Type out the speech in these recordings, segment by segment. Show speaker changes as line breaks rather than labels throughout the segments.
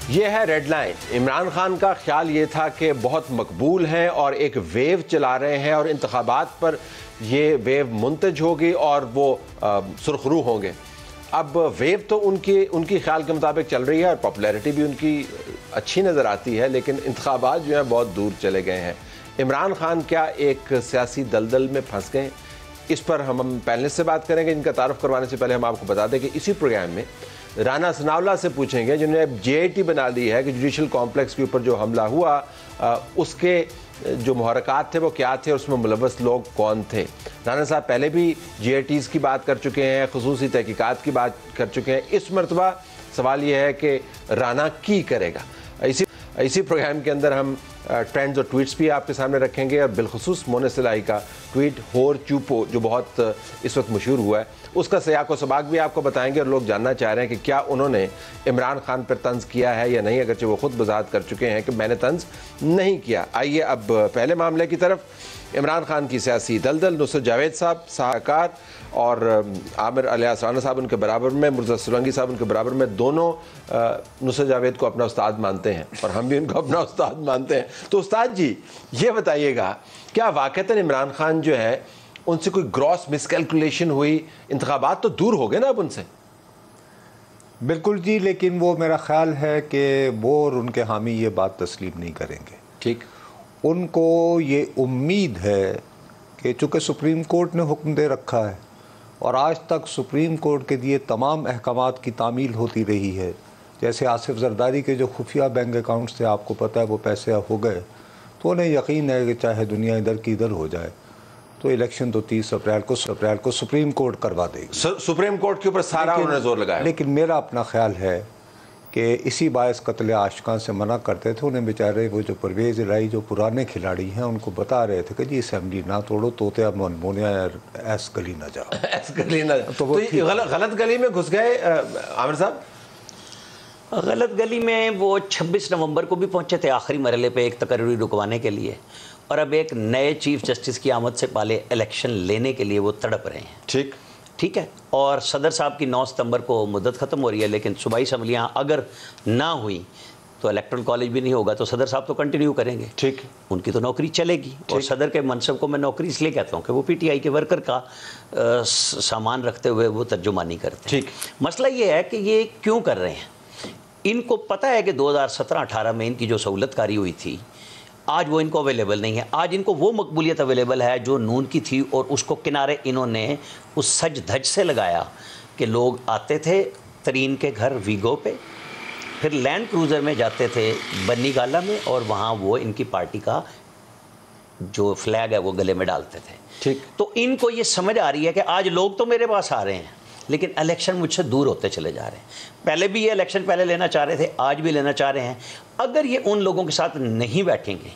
ये है red line. Imran Khan का ख्याल ये था कि बहुत मकबूल हैं और एक वेव चला रहे हैं और इंतखाबात पर ये वेव मुंतज होगी और वो सुरखरू होंगे। अब वेव तो उनकी ख्याल के मुताबिक चल रही है और पॉपुलैरिटी भी उनकी अच्छी नज़र आती है, लेकिन इंतखाबात जो हैं बहुत दूर चले गए हैं। इमरान खान क्या एक सियासी दलदल में फंस गए? इस पर हम पैनलिस्ट से बात करेंगे। इनका तारुफ करवाने से पहले हम आपको बता दें कि इसी प्रोग्राम में राना सनाउल्लाह से पूछेंगे, जिन्होंने JIT बना दी है कि जुडिशल कॉम्प्लेक्स के ऊपर जो हमला हुआ उसके जो मुहरकात थे वो क्या थे और उसमें मुलव्वस लोग कौन थे। राना साहब पहले भी JITs की बात कर चुके हैं, खुसूसी तहकीकात की बात कर चुके हैं। इस मरतबा सवाल ये है कि राना की करेगा। इसी प्रोग्राम के अंदर हम ट्रेंड्स और ट्वीट्स भी आपके सामने रखेंगे और बिलखुसूस मोना सिलाई का ट्वीट होर चुपो जो बहुत इस वक्त मशहूर हुआ है उसका सयाक व सबाक भी आपको बताएंगे और लोग जानना चाह रहे हैं कि क्या उन्होंने इमरान खान पर तंज किया है या नहीं, अगरचे वो खुद वजाहत कर चुके हैं कि मैंने तंज नहीं किया। आइए अब पहले मामले की तरफ। इमरान खान की सियासी दलदल, नुसरत जावेद साहब सलाहकार और आमिर अलियास राना साहब उनके बराबर में, मुर्तज़ा सोलंकी साहब उनके बराबर में, दोनों नुसरत जावेद को अपना उस्ताद मानते हैं और हम भी उनको अपना उस्ताद मानते हैं। तो उस्ताद जी ये बताइएगा, क्या वाक़तन इमरान खान जो है उनसे कोई ग्रॉस मिसकैलकुलेशन हुई? इंतखाबात तो दूर हो गए ना अब उनसे।
बिल्कुल जी, लेकिन वो मेरा ख्याल है कि वो और उनके हामी ये बात तस्लीम नहीं करेंगे।
ठीक,
उनको ये उम्मीद है कि चूँकि सुप्रीम कोर्ट ने हुक्म दे रखा है और आज तक सुप्रीम कोर्ट के दिए तमाम अहकामात की तामील होती रही है, जैसे आसिफ जरदारी के जो खुफिया बैंक अकाउंट्स थे आपको पता है वो पैसे हो गए, तो उन्हें यकीन है कि चाहे दुनिया इधर की इधर हो जाए तो इलेक्शन तो 30 अप्रैल को सुप्रीम कोर्ट करवा देगी।
सुप्रीम कोर्ट के ऊपर सारा उन्होंने जोर लगाया।
लेकिन मेरा अपना ख्याल है कि इसी बायस कत्ल आशिकां से मना करते थे। उन्हें बेचारे वो जो परवेज़ इलाही जो पुराने खिलाड़ी हैं उनको बता रहे थे कि जी असेंबली ना तोड़ो, तोते अब मनमोनिया ऐस गली ना जाओ,
ऐस गली ना जाओ। तो गलत गली में घुस गए आमिर साहब।
गलत गली में वो 26 नवंबर को भी पहुंचे थे आखिरी मरहले पे एक तकर्री रुकवाने के लिए, और अब एक नए चीफ जस्टिस की आमद से पहले इलेक्शन लेने के लिए वो तड़प रहे हैं। ठीक है। और सदर साहब की 9 सितंबर को मुद्दत ख़त्म हो रही है, लेकिन सूबाई असम्बलियाँ अगर ना हुई तो इलेक्टोरल कॉलेज भी नहीं होगा, तो सदर साहब तो कंटिन्यू करेंगे।
ठीक,
उनकी तो नौकरी चलेगी। और सदर के मनसब को मैं नौकरी इसलिए कहता हूँ कि वो PTI के वर्कर का सामान रखते हुए वो तर्जुमानी करते हैं।
ठीक,
मसला ये है कि ये क्यों कर रहे हैं? इनको पता है कि 2017-18 में इनकी जो सहूलतकारी हुई थी आज वो इनको अवेलेबल नहीं है। आज इनको वो मकबूलियत अवेलेबल है जो नून की थी, और उसको किनारे इन्होंने उस सज धज से लगाया कि लोग आते थे तरीन के घर वीगो पे, फिर लैंड क्रूज़र में जाते थे बन्नी गाला में, और वहाँ वो इनकी पार्टी का जो फ्लैग है वो गले में डालते थे।
ठीक,
तो इनको ये समझ आ रही है कि आज लोग तो मेरे पास आ रहे हैं लेकिन इलेक्शन मुझसे दूर होते चले जा रहे हैं। पहले भी ये इलेक्शन पहले लेना चाह रहे थे, आज भी लेना चाह रहे हैं। अगर ये उन लोगों के साथ नहीं बैठेंगे,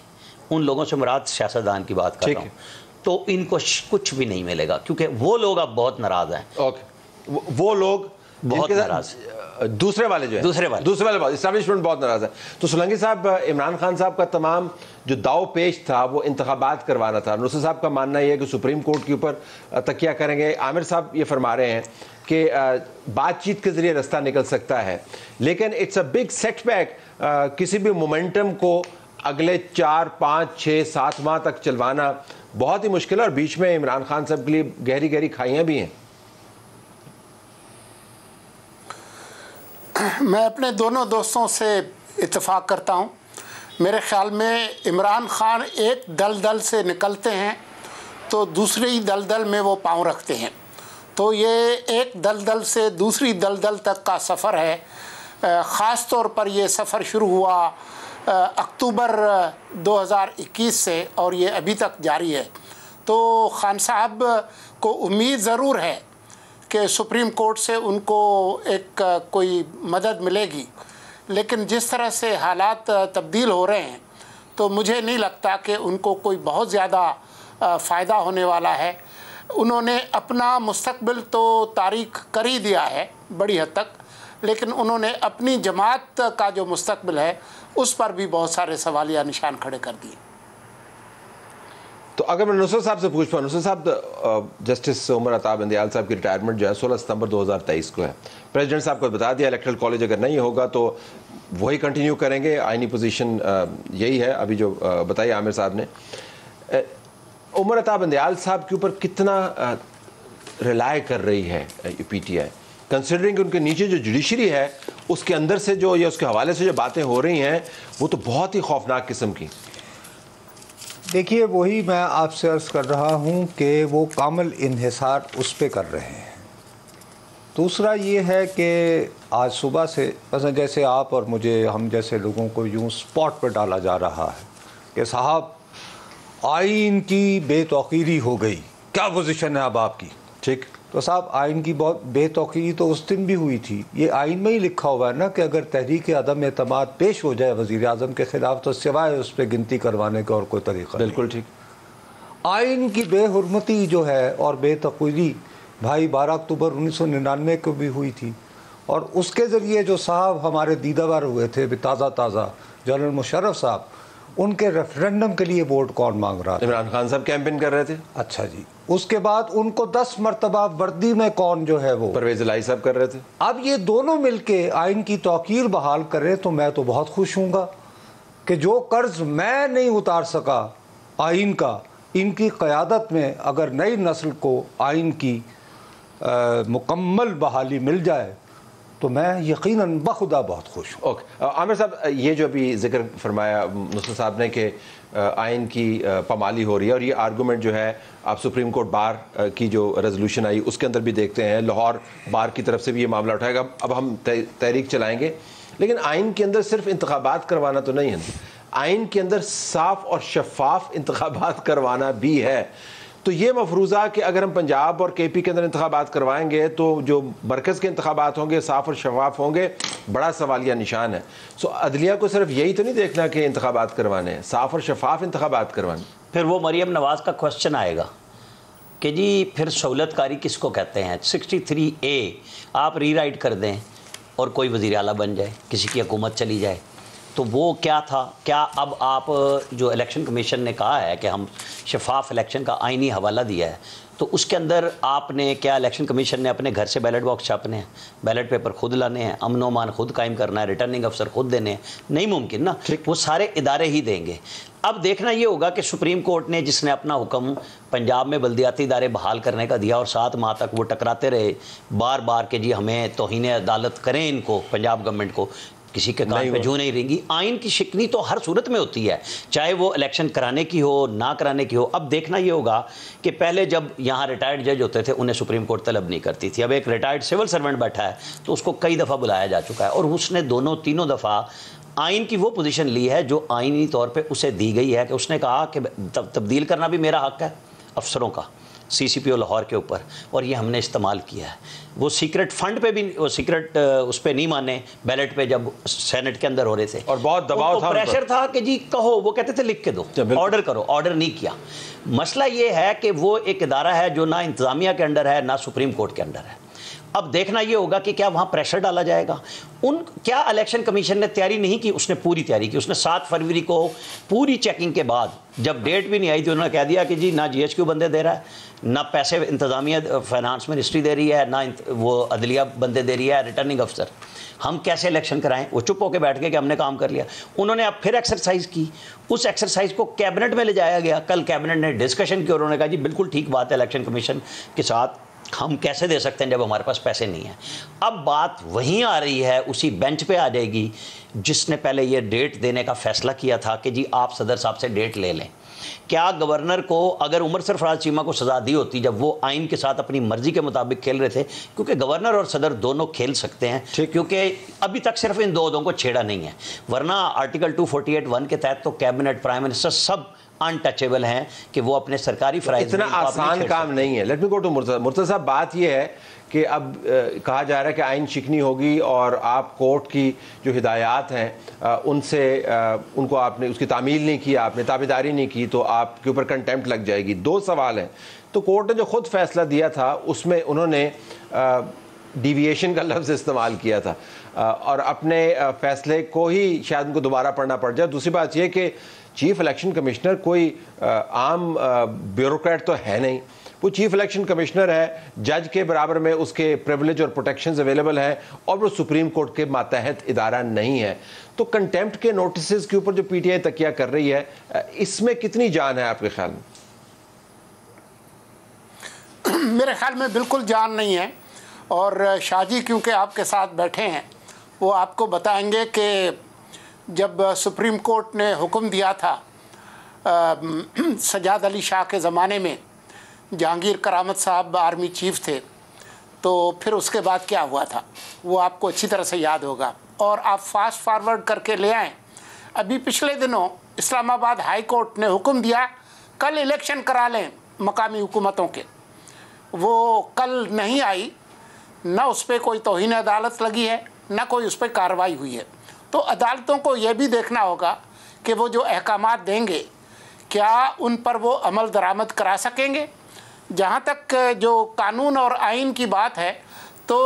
उन लोगों से मुराद सियासतदान की बात कर रहा हूँ, तो इनको कुछ भी नहीं मिलेगा, क्योंकि वो लोग अब बहुत नाराज़ हैं।
ओके, वो लोग बहुत नाराज़, दूसरे वाले जो है दूसरे वाले इस्टेब्लिशमेंट बहुत नाराज़ है। तो सोलंकी साहब, इमरान खान साहब का तमाम जो दाव पेश था वो इंतखाबात करवाना था। नुसरत साहब का मानना यह है कि सुप्रीम कोर्ट के ऊपर तकिया करेंगे। आमिर साहब ये फरमा रहे हैं कि बातचीत के जरिए रास्ता निकल सकता है, लेकिन इट्स अ बिग सेटबैक। किसी भी मोमेंटम को अगले 4, 5, 6, 7 माह तक चलवाना बहुत ही मुश्किल है, और बीच में इमरान खान साहब के लिए गहरी गहरी खाइयाँ भी हैं।
मैं अपने दोनों दोस्तों से इत्तेफाक करता हूं। मेरे ख्याल में इमरान खान एक दलदल से निकलते हैं तो दूसरी दलदल में वो पाँव रखते हैं, तो ये एक दलदल से दूसरी दलदल तक का सफ़र है। ख़ास तौर पर ये सफ़र शुरू हुआ अक्टूबर 2021 से और ये अभी तक जारी है। तो खान साहब को उम्मीद ज़रूर है कि सुप्रीम कोर्ट से उनको एक कोई मदद मिलेगी, लेकिन जिस तरह से हालात तब्दील हो रहे हैं तो मुझे नहीं लगता कि उनको कोई बहुत ज़्यादा फ़ायदा होने वाला है। उन्होंने अपना मुस्तकबिल तो तारीख कर ही दिया है बड़ी हद तक, लेकिन उन्होंने अपनी जमात का जो मुस्तकबिल है उस पर भी बहुत सारे सवालिया निशान खड़े कर दिए।
तो अगर मैं नुसरत साहब से पूछ पाऊँ, नुसरत साहब, जस्टिस उमर अता बंदियाल साहब की रिटायरमेंट जो है 16 सितंबर 2023 को है। प्रेसिडेंट साहब को बता दिया इलेक्टोरल कॉलेज अगर नहीं होगा तो वही कंटिन्यू करेंगे, आईनी पोजीशन यही है अभी जो बताई आमिर साहब ने। उमर अता बंदयाल साहब के ऊपर कितना रिलाय कर रही है पीटीआई, कंसिडरिंग उनके नीचे जो जुडिशरी है उसके अंदर से जो या उसके हवाले से जो बातें हो रही हैं वो तो बहुत ही खौफनाक किस्म की।
देखिए, वही मैं आपसे अर्ज़ कर रहा हूँ कि वो कामिल इन्हिसार उस पर कर रहे हैं। दूसरा ये है कि आज सुबह से मतलब जैसे आप और मुझे, हम जैसे लोगों को यूँ स्पॉट पर डाला जा रहा है कि साहब आइन की बेतौकीरी हो गई, क्या पोजीशन है अब आपकी?
ठीक,
तो साहब आइन की बहुत बेतौकीरी तो उस दिन भी हुई थी। ये आइन में ही लिखा हुआ है ना कि अगर तहरीक अदम एतमाद पेश हो जाए वज़ीर आज़म के ख़िलाफ़ तो सिवाय उस पर गिनती करवाने का और कोई तरीका नहीं।
बिल्कुल ठीक।
आइन की बेहुरमती जो है और बेतौकीरी भाई 12 अक्टूबर 1999 को भी हुई थी, और उसके ज़रिए जो साहब हमारे दीदावर हुए थे ताज़ा जनरल मुशर्रफ साहब, उनके रेफरेंडम के लिए वोट कौन मांग रहा था?
इमरान खान साहब कैंपेन कर रहे थे।
अच्छा जी, उसके बाद उनको 10 मरतबा वर्दी में कौन जो है वो
परवेज़ इलाही साहब कर रहे थे।
अब ये दोनों मिलके आइन की तौकीर बहाल करें तो मैं तो बहुत खुश हूँगा कि जो कर्ज मैं नहीं उतार सका आइन का, इनकी क़यादत में अगर नई नस्ल को आइन की मुकम्मल बहाली मिल जाए तो मैं यकीनन बखुदा बहुत खुश हूँ।
ओके, आमिर साहब, ये जो अभी जिक्र फरमाया नुसरत साहब ने कि आइन की पामाली हो रही है, और ये आर्गूमेंट जो है आप सुप्रीम कोर्ट बार की जो रेजोल्यूशन आई उसके अंदर भी देखते हैं, लाहौर बार की तरफ से भी ये मामला उठाएगा। अब हम तहरीक चलाएंगे, लेकिन आइन के अंदर सिर्फ इंतखाबात करवाना तो नहीं है, आइन के अंदर साफ और शफाफ इंतखाबात करवाना भी है। तो ये मफरूज़ा कि अगर हम पंजाब और केपी के अंदर इंतखाबात करवाएंगे तो जो मरकज़ के इंतखाबात होंगे साफ़ और शफाफ होंगे, बड़ा सवालिया निशान है। सो अदलिया को सिर्फ यही तो नहीं देखना कि इंतखाबात करवाने हैं, साफ़ और शफाफ इंतखाबात करवाने।
फिर वो मरियम नवाज़ का क्वेश्चन आएगा कि जी फिर सहूलतकारी किसको कहते हैं? 63A आप रीराइट कर दें और कोई वज़ीर आला बन जाए, किसी की हुकूमत चली जाए, तो वो क्या था? क्या अब आप जो इलेक्शन कमीशन ने कहा है कि हम शफाफ इलेक्शन का आईनी हवाला दिया है, तो उसके अंदर आपने क्या इलेक्शन कमीशन ने अपने घर से बैलेट बॉक्स छापने हैं, बैलेट पेपर खुद लाने हैं, अमन अमान खुद कायम करना है, रिटर्निंग अफसर खुद देने हैं? नहीं मुमकिन ना, वो सारे इदारे ही देंगे। अब देखना ये होगा कि सुप्रीम कोर्ट ने जिसने अपना हुक्म पंजाब में बल्दियाती इदारे बहाल करने का दिया और 7 माह तक वो टकराते रहे बार बार कि जी हमें तौहीन अदालत करें, इनको पंजाब गवर्नमेंट को, किसी के कान पे जू नहीं रहेंगी। आइन की शिकनी तो हर सूरत में होती है, चाहे वो इलेक्शन कराने की हो ना कराने की हो। अब देखना ये होगा कि पहले जब यहाँ रिटायर्ड जज होते थे उन्हें सुप्रीम कोर्ट तलब नहीं करती थी। अब एक रिटायर्ड सिविल सर्वेंट बैठा है तो उसको कई दफ़ा बुलाया जा चुका है, और उसने तीनों दफ़ा आइन की वो पोजीशन ली है जो आइनी तौर पे उसे दी गई है कि उसने कहा कि तब्दील करना भी मेरा हक़ है अफसरों का, CCPO लाहौर के ऊपर, और ये हमने इस्तेमाल किया है। वो सीक्रेट फंड पे भी, वो सीक्रेट उस पर नहीं माने बैलेट पे जब सेनेट के अंदर हो रहे थे,
और बहुत दबाव था,
प्रेशर था कि जी कहो, वो कहते थे लिख के दो, ऑर्डर करो, ऑर्डर नहीं किया। मसला ये है कि वो एक इदारा है जो ना इंतज़ामिया के अंडर है ना सुप्रीम कोर्ट के अंडर है। अब देखना ये होगा कि क्या वहाँ प्रेशर डाला जाएगा। क्या इलेक्शन कमीशन ने तैयारी नहीं की? उसने पूरी तैयारी की। उसने 7 फरवरी को पूरी चेकिंग के बाद, जब डेट भी नहीं आई थी, उन्होंने कह दिया कि जी ना GHQ बंदे दे रहा है, ना पैसे इंतज़ामिया फाइनेंस मिनिस्ट्री दे रही है, ना वो अदलिया बंदे दे रही है, रिटर्निंग अफसर, हम कैसे इलेक्शन कराएं? वो चुप होकर बैठ गए कि हमने काम कर लिया। उन्होंने अब फिर एक्सरसाइज की, उस एक्सरसाइज को कैबिनेट में ले जाया गया। कल कैबिनेट ने डिस्कशन की और उन्होंने कहा जी बिल्कुल ठीक बात है, इलेक्शन कमीशन के साथ हम कैसे दे सकते हैं जब हमारे पास पैसे नहीं हैं। अब बात वहीं आ रही है, उसी बेंच पे आ जाएगी जिसने पहले ये डेट देने का फैसला किया था कि जी आप सदर साहब से डेट ले लें। क्या गवर्नर को अगर उमर सरफराज चीमा को सज़ा दी होती जब वो आइन के साथ अपनी मर्जी के मुताबिक खेल रहे थे, क्योंकि गवर्नर और सदर दोनों खेल सकते हैं, क्योंकि अभी तक सिर्फ इन दो को छेड़ा नहीं है, वरना आर्टिकल 248(1) के तहत तो कैबिनेट, प्राइम मिनिस्टर सब अनटचेबल हैं कि वो अपने सरकारी फराइज।
इतना आसान काम नहीं है। Let me go to Murtaza साहब। बात ये है कि अब कहा जा रहा है कि आइन शिकनी होगी और आप कोर्ट की जो हिदायत हैं उनसे उनको आपने उसकी तामील नहीं की, आपने ताबेदारी नहीं की, तो आपके ऊपर कंटेम्प्ट लग जाएगी। 2 सवाल हैं। तो कोर्ट ने जो खुद फैसला दिया था उसमें उन्होंने डिविएशन का लफ्ज़ इस्तेमाल किया था और अपने फैसले को ही शायद उनको दोबारा पढ़ना पड़ जाए। दूसरी बात यह कि चीफ इलेक्शन कमिश्नर कोई आम ब्यूरोक्रेट तो है नहीं, वो चीफ इलेक्शन कमिश्नर है, जज के बराबर में उसके प्रिविलेज और प्रोटेक्शंस अवेलेबल हैं, और वो सुप्रीम कोर्ट के मातहत इदारा नहीं है। तो कंटेम्प्ट के नोटिस के ऊपर जो पीटीआई तकिया कर रही है, इसमें कितनी जान है आपके ख्याल में?
मेरे ख्याल में बिल्कुल जान नहीं है। और शाहजी क्योंकि आपके साथ बैठे हैं, वो आपको बताएंगे कि जब सुप्रीम कोर्ट ने हुक्म दिया था सजाद अली शाह के ज़माने में, जहांगीर करामत साहब आर्मी चीफ थे, तो फिर उसके बाद क्या हुआ था वो आपको अच्छी तरह से याद होगा। और आप फास्ट फॉरवर्ड करके ले आएँ, अभी पिछले दिनों इस्लामाबाद हाई कोर्ट ने हुक्म दिया कल इलेक्शन करा लें मकामी हुकूमतों के। वो कल नहीं आई, ना उस पर कोई तौहीन अदालत लगी है, ना कोई उस पर कार्रवाई हुई है। तो अदालतों को ये भी देखना होगा कि वो जो अहकामात देंगे क्या उन पर वो अमल दरामद करा सकेंगे। जहाँ तक जो कानून और आइन की बात है, तो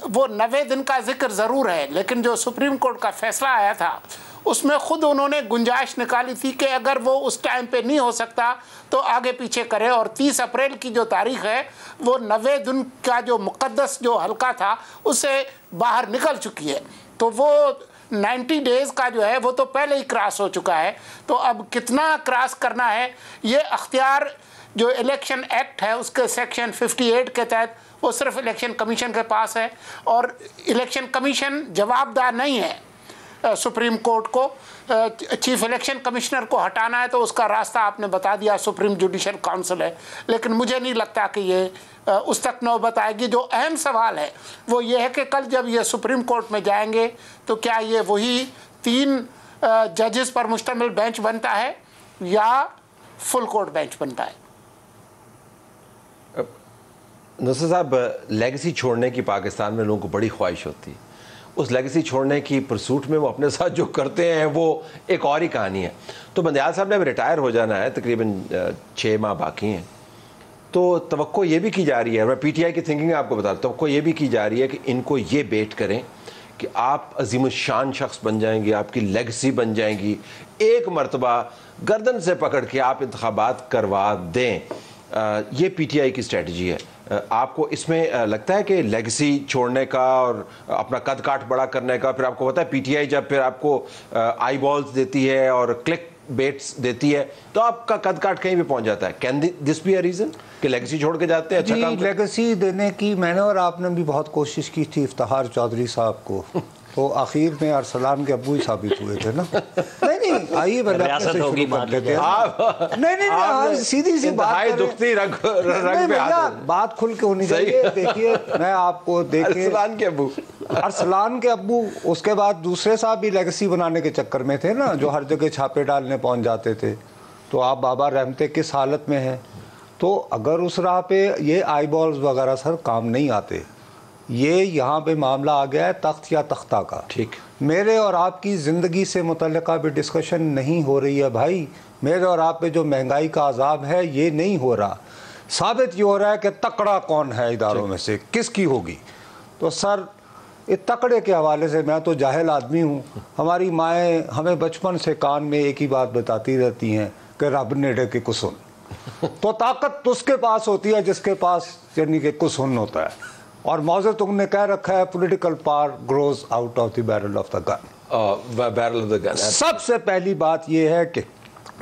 वो 90 दिन का जिक्र ज़रूर है, लेकिन जो सुप्रीम कोर्ट का फैसला आया था उसमें ख़ुद उन्होंने गुंजाइश निकाली थी कि अगर वो उस टाइम पे नहीं हो सकता तो आगे पीछे करे। और 30 अप्रैल की जो तारीख़ है वो 90 दिन का जो मुक़द्दस जो हल्का था उससे बाहर निकल चुकी है। तो वो 90 डेज़ का जो है वो तो पहले ही क्रॉस हो चुका है। तो अब कितना क्रॉस करना है, ये अख्तियार जो इलेक्शन एक्ट है उसके सेक्शन 58 के तहत वो सिर्फ इलेक्शन कमीशन के पास है, और इलेक्शन कमीशन जवाबदार नहीं है सुप्रीम कोर्ट को। चीफ इलेक्शन कमिश्नर को हटाना है तो उसका रास्ता आपने बता दिया, सुप्रीम जुडिशल काउंसिल है। लेकिन मुझे नहीं लगता कि ये उस तक नौबत आएगी। जो अहम सवाल है वो ये है कि कल जब ये सुप्रीम कोर्ट में जाएंगे तो क्या ये वही 3 जजेस पर मुश्तमिल बेंच बनता है या फुल कोर्ट बेंच बनता है।
नसर साहब, लेगेसी छोड़ने की पाकिस्तान में लोगों को बड़ी ख्वाहिश होती है। उस लेगेसी छोड़ने की परसूट में वो अपने साथ जो करते हैं वो एक और ही कहानी है। तो बंदयाल साहब ने अब रिटायर हो जाना है, तकरीबन 6 माह बाकी हैं। तो तवक्को ये भी की जा रही है, मैं पीटीआई की थिंकिंग आपको बता, तवक्को ये भी की जा रही है कि इनको ये बेट करें कि आप अजीम शान शख्स बन जाएंगे, आपकी लेगेसी बन जाएंगी, एक मरतबा गर्दन से पकड़ के आप इंतखाबात करवा दें। ये पीटीआई की स्ट्रेटजी है। आपको इसमें लगता है कि लेगेसी छोड़ने का और अपना कद काठ बड़ा करने का, फिर आपको पता है पीटीआई जब फिर आपको आई बॉल्स देती है और क्लिक बेट्स देती है तो आपका कद काठ कहीं भी पहुंच जाता है। Can this be a reason कि लेगेसी छोड़ के जाते हैं? अच्छा काम
लेगेसी देने की मैंने और आपने भी बहुत कोशिश की थी इफ्तिखार चौधरी साहब को, तो आखिर में अरसलान के अब्बू ही साबित हुए थे ना। नहीं आइए नहीं सीधी सी बात खुल के होनी चाहिए। देखिए मैं आपको
अरसलान
के अब्बू उसके बाद दूसरे साहब भी लेगेसी बनाने के चक्कर में थे ना, जो हर जगह छापे डालने पहुंच जाते थे। तो आप बाबा रहमते किस हालत में हैं? तो अगर उस राह पे ये आई बॉल्स वगैरह सर काम नहीं आते। ये यहाँ पे मामला आ गया है तख्त या तख्ता का।
ठीक,
मेरे और आपकी ज़िंदगी से मुतल्लिका भी डिस्कशन नहीं हो रही है भाई। मेरे और आप पे जो महंगाई का अजाब है ये नहीं हो रहा। साबित ये हो रहा है कि तकड़ा कौन है इदारों में से, किसकी होगी। तो सर इस तकड़े के हवाले से मैं तो जाहिल आदमी हूँ। हमारी माएँ हमें बचपन से कान में एक ही बात बताती रहती हैं कि रब नेड़े के कुसुन। तो ताकत तो उसके पास होती है जिसके पास यानी कि कुसुन होता है। और मौजूद तुमने कह रखा है political power grows out of the barrel of the gun. सबसे पहली बात यह है कि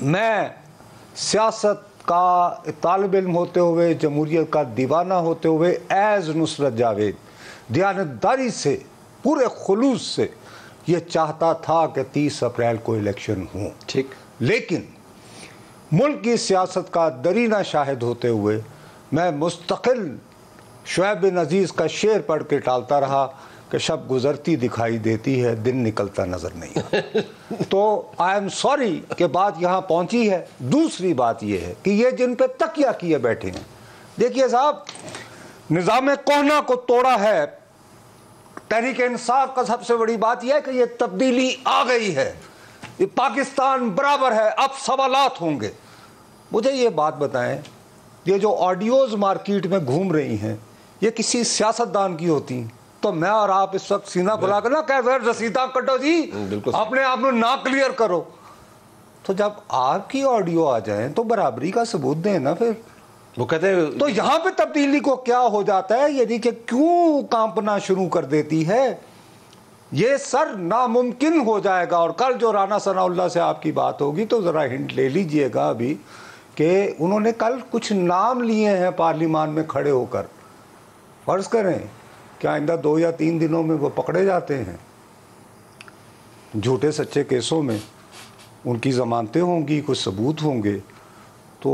मैं सियासत का तालिब इल्म होते हुए, जमहूरियत का दीवाना होते हुए, एज नुसरत जावेद दयानतदारी से, पूरे खुलूस से ये चाहता था कि 30 अप्रैल को इलेक्शन हो।
ठीक,
लेकिन मुल्क की सियासत का दरीना शाहिद होते हुए मैं मुस्तकिल शुएब बिन अजीज़ का शेर पढ़ के टालता रहा कि शब गुजरती दिखाई देती है, दिन निकलता नजर नहीं आता। तो आई एम सॉरी कि बात यहाँ पहुँची है। दूसरी बात यह है कि ये जिन पे तकिया किए बैठे हैं, देखिए साहब, निज़ाम कोहना को तोड़ा है। तहरीक इंसाफ का सबसे बड़ी बात यह है कि ये तब्दीली आ गई है, ये पाकिस्तान बराबर है, अब सवालात होंगे। मुझे ये बात बताएं, ये जो ऑडियोज मार्केट में घूम रही हैं ये किसी सियासतदान की होती तो मैं और आप इस वक्त सीना फुला कर ना कह रसीदा कटो जी, अपने आप में ना क्लियर करो। तो जब आपकी ऑडियो आ जाए तो बराबरी का सबूत दें ना। फिर
वो कहते हैं
तो यहां पे तब्दीली को क्या हो जाता है, यानी कि क्यों कांपना शुरू कर देती है, ये सर नामुमकिन हो जाएगा। और कल जो राना सनाउल्लाह से आपकी बात होगी तो ज़रा हिंट ले लीजिएगा अभी कि उन्होंने कल कुछ नाम लिए हैं पार्लियामान में खड़े होकर। फर्ज करें क्या आइंदा 2 या 3 दिनों में वो पकड़े जाते हैं, झूठे सच्चे केसों में उनकी जमानतें होंगी, कुछ सबूत होंगे, तो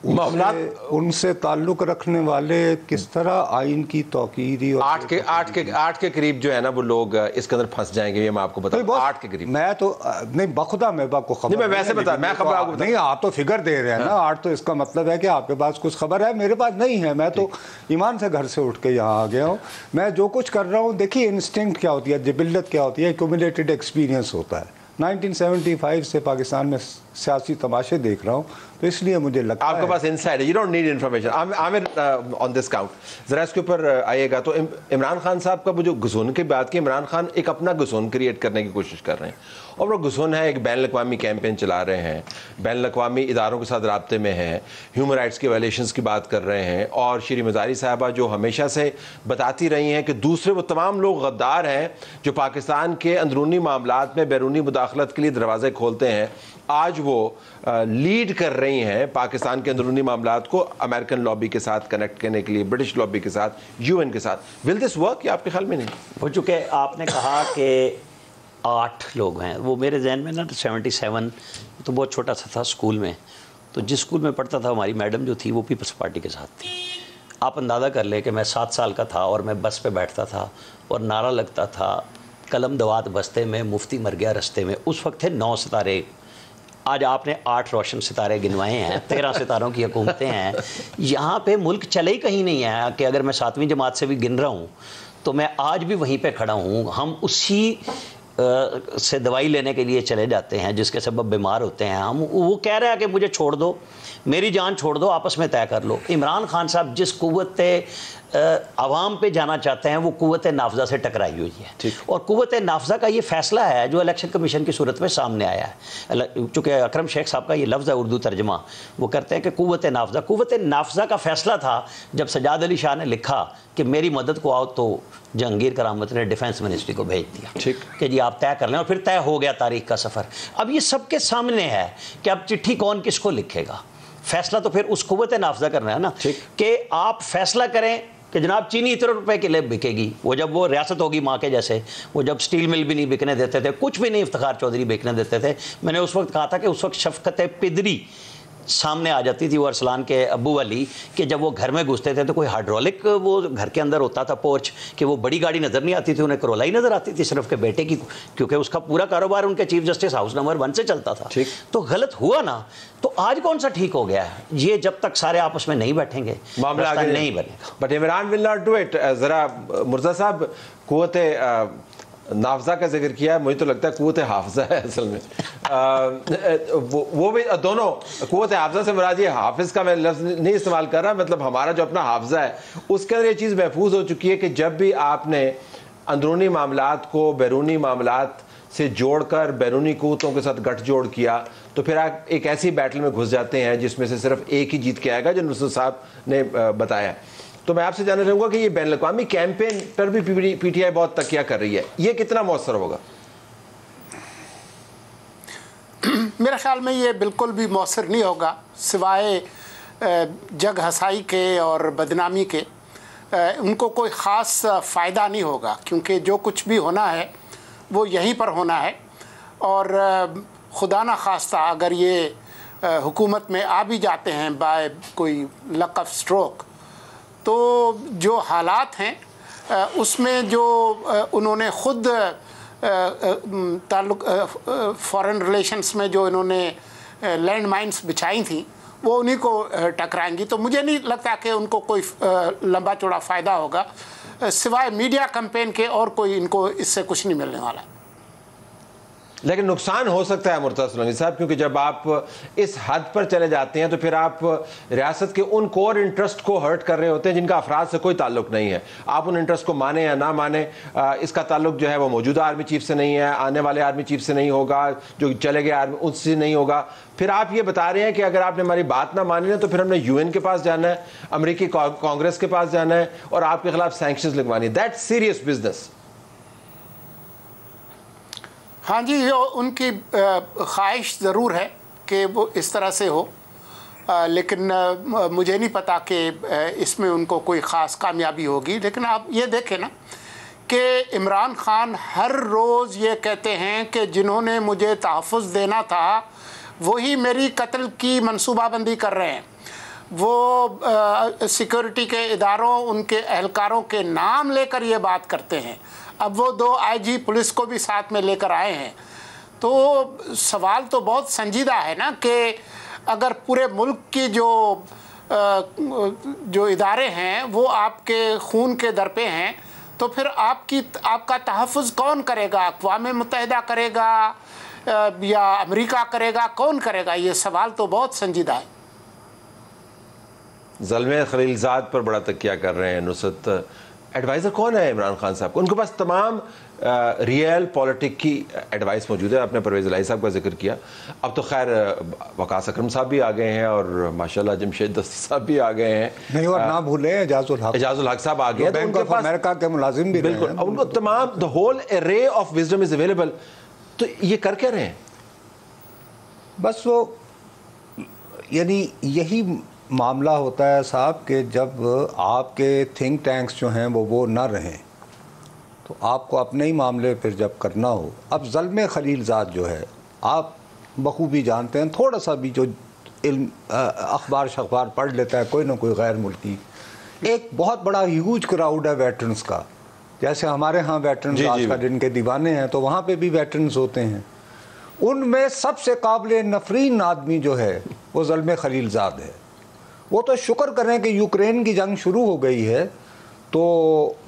उनसे ताल्लुक़ रखने वाले किस तरह आइन की तौकीरी और
8 के करीब जो है ना वो लोग इसके अंदर फंस जाएंगे, ये मैं आपको बता दूं। 8 के करीब
मैं तो नहीं बखुदा मैं आपको खबर
नहीं, मैं वैसे बता, मैं खबर आपको
नहीं, आप तो फिगर दे रहे हैं ना 8, तो इसका मतलब है कि आपके पास कुछ खबर है, मेरे पास नहीं है। मैं तो ईमान से घर से उठ के यहाँ आ गया हूँ। मैं जो कुछ कर रहा हूँ, देखिए इंस्टिंक्ट क्या होती है, जिबिल्लत क्या होती है, एक्यूमुलेटेड एक्सपीरियंस होता है। 1975 से पाकिस्तान में सियासी तमाशे देख रहा हूँ, तो इसलिए मुझे लगता है
आपके पास इनसाइड है, you don't need information. Aamir on this count ज़रा इसके ऊपर आइएगा। तो इमरान खान साहब का वो जो घुसून की बात की, इमरान खान एक अपना घुसून क्रिएट करने की कोशिश कर रहे हैं, और वो घुसून है एक बैन अवी कैंपेन चला रहे हैं, बैन अवी इदारों के साथ राब्ते में हैं, ह्यूमन राइट्स के वायलेशंस की बात कर रहे हैं। और श्री मज़ारी साहबा जो हमेशा से बताती रही हैं कि दूसरे वो तमाम लोग गद्दार हैं जो पाकिस्तान के अंदरूनी मामलात में बैरूनी मुदाखलत के लिए दरवाजे खोलते हैं, आज वो लीड कर रही हैं पाकिस्तान के अंदरूनी मामलात को अमेरिकन लॉबी के साथ कनेक्ट करने के लिए, ब्रिटिश लॉबी के साथ, यूएन के साथ। विल दिस वर्क या आपके ख्याल में नहीं?
हो चुके, आपने कहा कि 8 लोग हैं, वो मेरे जहन में ना 77 तो बहुत छोटा सा था स्कूल में, तो जिस स्कूल में पढ़ता था हमारी मैडम जो थी वो पीपल्स पार्टी के साथ थी। आप अंदाज़ा कर ले कि मैं 7 साल का था और मैं बस पे बैठता था और नारा लगता था, कलम दवात बस्ते में मुफ्ती मर गया रस्ते में। उस वक्त थे 9 सितारे, आज आपने 8 रोशन सितारे गिनवाए हैं, 13 सितारों की हुकूमतें हैं। यहाँ पे मुल्क चले ही कहीं नहीं है कि अगर मैं 7वीं जमात से भी गिन रहा हूँ तो मैं आज भी वहीं पे खड़ा हूँ। हम उसी से दवाई लेने के लिए चले जाते हैं जिसके सबब बीमार होते हैं हम। वो कह रहा है कि मुझे छोड़ दो, मेरी जान छोड़ दो, आपस में तय कर लो। इमरान खान साहब जिस कुव्वत आवाम पे जाना चाहते हैं वो कुव्वत नाफजा से टकराई हुई है, और कुव्वत नाफजा का ये फैसला है जो इलेक्शन कमीशन की सूरत में सामने आया है। चूँकि अकरम शेख साहब का ये लफ्ज़ है उर्दू तर्जमा, वो करते हैं कि कुव्वत नाफजा का फैसला था जब सजाद अली शाह ने लिखा कि मेरी मदद को आओ, तो जहांगीर करामत ने डिफेंस मिनिस्ट्री को भेज दिया, ठीक कि जी आप तय कर लें, और फिर तय हो गया तारीख का सफ़र। अब ये सबके सामने है कि अब चिट्ठी कौन किसको लिखेगा, फैसला तो फिर उस कुव्वत नाफजा करना है ना, कि आप फैसला करें कि जनाब चीनी इतने रुपए के लिए बिकेगी। वो जब वो रियासत होगी माँ के जैसे, वो जब स्टील मिल भी नहीं बिकने देते थे, कुछ भी नहीं इफ्तिखार चौधरी बिकने देते थे। मैंने उस वक्त कहा था कि उस वक्त शफकत पिदरी सामने आ जाती थी, वो अरसलान के अब्बू वाली, कि जब वो घर में घुसते थे तो कोई हाइड्रोलिक वो घर के अंदर होता था पोर्च, कि वो बड़ी गाड़ी नज़र नहीं आती थी, उन्हें करोला ही नज़र आती थी सिर्फ के बेटे की, क्योंकि उसका पूरा कारोबार उनके चीफ जस्टिस हाउस नंबर 1 से चलता था। तो गलत हुआ ना, तो आज कौन सा ठीक हो गया है? ये जब तक सारे आपस में नहीं बैठेंगे मामला आगे नहीं बनेगा।
But Imran will not do it. ज़रा मुर्जा साहब कुव्वत नाफजा का जिक्र किया है, मुझे तो लगता है कुव्वत हाफजा है असल में। वो भी दोनों, कुव्वत हाफजा से मुराद ये हाफिज का मैं लफ्ज़ नहीं इस्तेमाल कर रहा, मतलब हमारा जो अपना हाफजा है उसके अंदर ये चीज़ महफूज हो चुकी है कि जब भी आपने अंदरूनी मामलात को बैरूनी मामलात से जोड़कर बैरूनी कुव्वतों के साथ गठजोड़ किया तो फिर आप एक ऐसी बैटल में घुस जाते हैं जिसमें से सिर्फ एक ही जीत के आएगा, जो नुसरत साहब ने बताया। तो मैं आपसे जानना चाहूँगा कि ये बैन अवी कैंपेन पर भी पीटीआई बहुत तकिया कर रही है, ये कितना मौसर होगा?
मेरे ख्याल में ये बिल्कुल भी मौसर नहीं होगा, सिवाय जग हसाई के और बदनामी के उनको कोई ख़ास फ़ायदा नहीं होगा, क्योंकि जो कुछ भी होना है वो यहीं पर होना है। और खुदा न खास्ता अगर ये हुकूमत में आ भी जाते हैं बाय कोई लक ऑफ स्ट्रोक, तो जो हालात हैं उसमें जो उन्होंने ख़ुद ताल्लुक फॉरेन रिलेशंस में जो इन्होंने लैंड माइन्स बिछाई थी वो उन्हीं को टकराएंगी। तो मुझे नहीं लगता कि उनको कोई लंबा चौड़ा फ़ायदा होगा, सिवाय मीडिया कैंपेन के और कोई इनको इससे कुछ नहीं मिलने वाला।
लेकिन नुकसान हो सकता है मुर्तज़ा सोलंकी साहब, क्योंकि जब आप इस हद पर चले जाते हैं तो फिर आप रियासत के उन कोर इंटरेस्ट को हर्ट कर रहे होते हैं जिनका अफराद से कोई ताल्लुक नहीं है। आप उन इंटरेस्ट को माने या ना माने, इसका ताल्लुक जो है वो मौजूदा आर्मी चीफ से नहीं है, आने वाले आर्मी चीफ से नहीं होगा, जो चले गए आर्मी उससे नहीं होगा। फिर आप ये बता रहे हैं कि अगर आपने हमारी बात ना मानी है तो फिर हमने यूएन के पास जाना है, अमेरिकी कांग्रेस के पास जाना है और आपके खिलाफ सैंक्शंस लगवानी है। That's serious business.
हाँ जी, ये उनकी ख्वाहिश ज़रूर है कि वो इस तरह से हो, लेकिन मुझे नहीं पता कि इसमें उनको कोई ख़ास कामयाबी होगी। लेकिन आप ये देखें ना कि इमरान खान हर रोज़ ये कहते हैं कि जिन्होंने मुझे तहफ़्फ़ुज़ देना था वही मेरी कत्ल की मनसूबाबंदी कर रहे हैं। वो सिक्योरिटी के इदारों, उनके एहलकारों के नाम लेकर ये बात करते हैं। अब वो 2 आईजी पुलिस को भी साथ में लेकर आए हैं। तो सवाल तो बहुत संजीदा है ना कि अगर पूरे मुल्क की जो इदारे हैं वो आपके खून के दर पे हैं, तो फिर आपका तहफ़्फ़ुज़ कौन करेगा? अक़वाम मुत्तहिदा करेगा या अमेरिका करेगा? कौन करेगा? ये सवाल तो बहुत संजीदा है।
ज़ल्मे खलीलज़ाद पर बड़ा तकिया कर रहे हैं नुसरत। एडवाइज़र कौन है इमरान खान साहब को? उनके पास तमाम रियल पॉलिटिक की एडवाइस मौजूद है। आपने परवेज़ इलाही साहब का जिक्र किया, अब तो खैर वकास अकरम साहब भी आ गए हैं और माशाल्लाह जमशेद दस्ती साहब भी आ गए हैं।
नहीं, और ना भूलें एजाजुल हक
साहब आ गए हैं।
बैंक ऑफ अमेरिका के मुलाजिम भी
बिल्कुल, उनको तमाम the whole ray of wisdom is available. तो ये कर क्या रहे हैं?
बस वो यानी यही मामला होता है साहब कि जब आपके थिंक टैंक्स जो हैं वो ना रहें तो आपको अपने ही मामले फिर जब करना हो। अब ज़ल्मे खलीलज़ाद जो है आप बखूबी जानते हैं, थोड़ा सा भी जो अखबार शखबार पढ़ लेता है कोई ना कोई गैर मुल्की, एक बहुत बड़ा ह्यूज क्राउड है वेटरन्स का। जैसे हमारे यहाँ वेटरन्स आज का दिन के दीवाने हैं तो वहाँ पे भी वेटरन्स होते हैं। उनमें सबसे काबिल नफरीन आदमी जो है वो ज़ल्मे खलीलज़ाद है। वो तो शुक्र करें कि यूक्रेन की जंग शुरू हो गई है, तो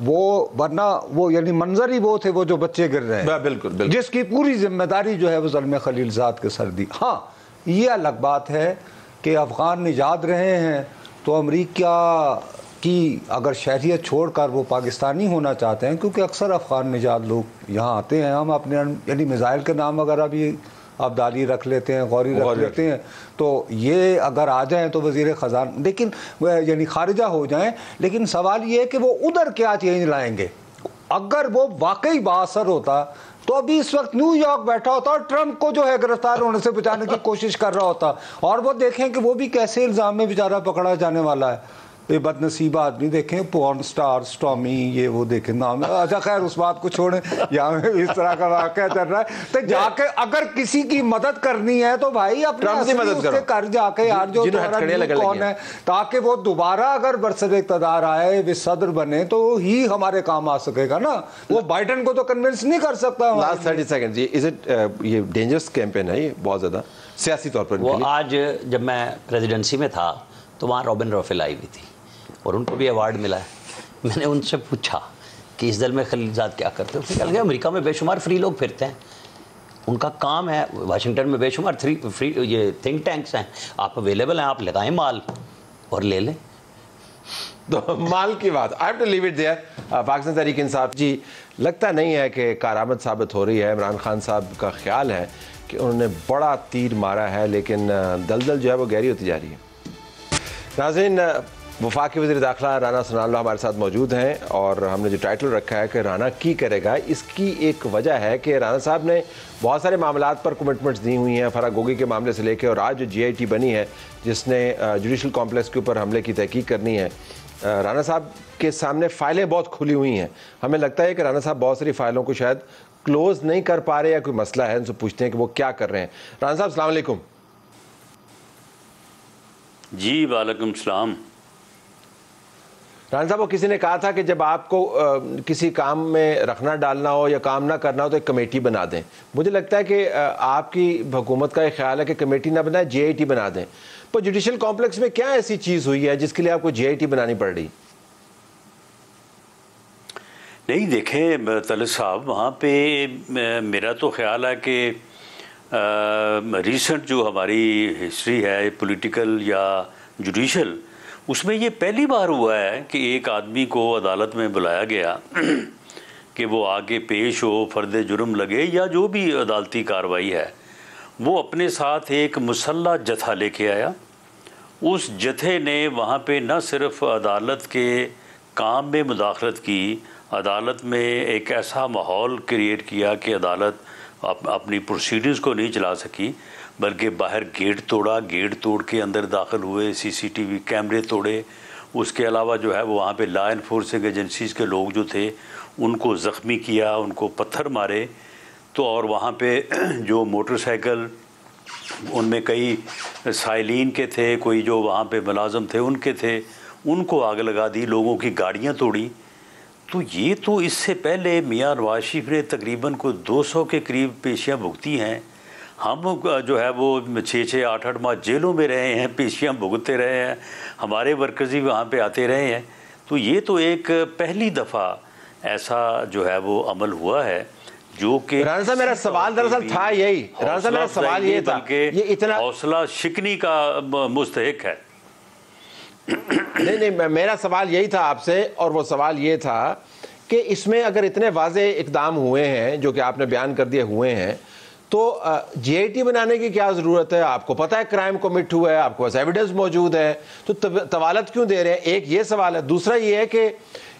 वो वरना वो यानी मंजर ही वो थे वो जो बच्चे गिर रहे हैं,
बिल्कुल, बिल्कुल।
जिसकी पूरी जिम्मेदारी जो है वो ज़ल्मे खलीलज़ाद के सर दी। हाँ, ये अलग बात है कि अफ़गान निजात रहे हैं तो अमेरिका की अगर शहरियत छोड़कर वो पाकिस्तानी होना चाहते हैं, क्योंकि अक्सर अफ़गान निजात लोग यहाँ आते हैं, हम अपने यानी मिसाइल के नाम अगर अभी अब्दाली रख लेते हैं, गौरी रख लेते हैं, तो ये अगर आ जाएं तो वज़ीर ख़ज़ाना लेकिन यानी खारिजा हो जाएं। लेकिन सवाल ये है कि वो उधर क्या चेंज लाएंगे। अगर वो वाकई बाअसर होता तो अभी इस वक्त न्यूयॉर्क बैठा होता और ट्रंप को जो है गिरफ्तार होने से बचाने की कोशिश कर रहा होता। और वो देखें कि वो भी कैसे इल्ज़ाम में बेचारा पकड़ा जाने वाला है। ये बदनसीबा आदमी देखें, पॉर्न स्टार स्टॉमी, ये वो देखें नाम। अच्छा खैर उस बात को छोड़ें, यहाँ इस तरह का वाक़या चल रहा है। तो जाके अगर किसी की मदद करनी है तो भाई अपनी मदद कर जाके यार जो कौन है, ताकि वो दोबारा अगर बरसर इक़्तिदार आए वे सदर बने तो ही हमारे काम आ सकेगा ना। वो बाइडन को तो कन्विंस नहीं कर सकता।
लास्ट 30 सेकंड, इज इट ये डेंजरस कैंपेन है ये बहुत ज़्यादा सियासी तौर पर?
वो आज जब मैं प्रेसिडेंसी में था तो वहाँ रॉबिन रॉफेल आई हुई थी और उनको भी अवार्ड मिला है। मैंने उनसे पूछा कि इस ज़ल्मे खलीलज़ाद क्या करते हैं? उसने कहा अमेरिका में बेशुमार फ्री लोग फिरते हैं, उनका काम है। वाशिंगटन में बेशुमार फ्री ये थिंक टैंक्स हैं, आप अवेलेबल हैं, आप लगाएं माल और ले लें।
तो माल की बात I have to leave it there. Pakistan Tehreek Insaf ji, लगता नहीं है कि कारआमद साबित हो रही है। इमरान खान साहब का ख्याल है कि उन्होंने बड़ा तीर मारा है, लेकिन दलदल जो है वो गहरी होती जा रही है। नाज़रीन, वफाकी वज़ीर दाखिला राना सनाउल्लाह हमारे साथ मौजूद हैं और हमने जो टाइटल रखा है कि राना की करेगा, इसकी एक वजह है कि राना साहब ने बहुत सारे मामलात पर कमिटमेंट्स दी हुई हैं, फराह गोगी के मामले से लेकर और आज जो GIT बनी है जिसने जुडिशल कॉम्प्लेक्स के ऊपर हमले की तहकीक करनी है। राना साहब के सामने फ़ाइलें बहुत खुली हुई हैं। हमें लगता है कि राना साहब बहुत सारी फ़ाइलों को शायद क्लोज़ नहीं कर पा रहे या कोई मसला है। उनसे पूछते हैं कि वो क्या कर रहे हैं। राना साहब अस्सलाम वालेकुम।
जी वालेकुम सलाम।
राना साहब, वो किसी ने कहा था कि जब आपको किसी काम में रखना डालना हो या काम ना करना हो तो एक कमेटी बना दें। मुझे लगता है कि आपकी हुकूमत का एक ख्याल है कि कमेटी ना बनाए, GIT बना दें। पर जुडिशल कॉम्प्लेक्स में क्या ऐसी चीज़ हुई है जिसके लिए आपको GIT बनानी पड़ रही?
नहीं देखें तलत साहब, वहाँ पे मेरा तो ख्याल है कि रिसेंट जो हमारी हिस्ट्री है पॉलिटिकल या जुडिशल, उसमें ये पहली बार हुआ है कि एक आदमी को अदालत में बुलाया गया कि वो आगे पेश हो, फर्द जुर्म लगे या जो भी अदालती कार्रवाई है, वो अपने साथ एक मुसल्ला जत्था लेके आया। उस जत्थे ने वहाँ पे न सिर्फ अदालत के काम में मुदाखलत की, अदालत में एक ऐसा माहौल क्रिएट किया कि अदालत अपनी प्रोसीडिंग्स को नहीं चला सकी, बल्कि बाहर गेट तोड़ा, गेट तोड़ के अंदर दाखिल हुए, सीसीटीवी कैमरे तोड़े। उसके अलावा जो है वो वहाँ पे लॉ एनफोर्सिंग एजेंसीज़ के लोग जो थे उनको ज़ख्मी किया, उनको पत्थर मारे। तो और वहाँ पे जो मोटरसाइकिल, उनमें कई साइलिन के थे, कोई जो वहाँ पे मुलाजम थे उनके थे, उनको आग लगा दी, लोगों की गाड़ियाँ तोड़ी। तो ये तो इससे पहले मियाँ नवाज शरीफ ने तकरीबन को 200 के करीब पेशियाँ भुगती हैं। हम जो है वो 6-6, 8-8 माह जेलों में रहे हैं, पेशियाँ भुगतते रहे हैं, हमारे वर्कर्स भी वहाँ पे आते रहे हैं। तो ये तो एक पहली दफ़ा ऐसा जो है वो अमल हुआ है जो कि
राना साहब मेरा सवाल दरअसल था यही, राना साहब मेरा सवाल ये था, ये इतना
हौसला शिकनी का मुस्तहिक है।
नहीं, मेरा सवाल यही था आपसे, और वो सवाल ये था कि इसमें अगर इतने वाज़े इक़दाम हुए हैं जो कि आपने बयान कर दिए हुए हैं, तो जीआईटी बनाने की क्या ज़रूरत है? आपको पता है क्राइम कमिट हुआ है, आपके पास एविडेंस मौजूद है, तो तवालत क्यों दे रहे हैं? एक ये सवाल है। दूसरा ये है कि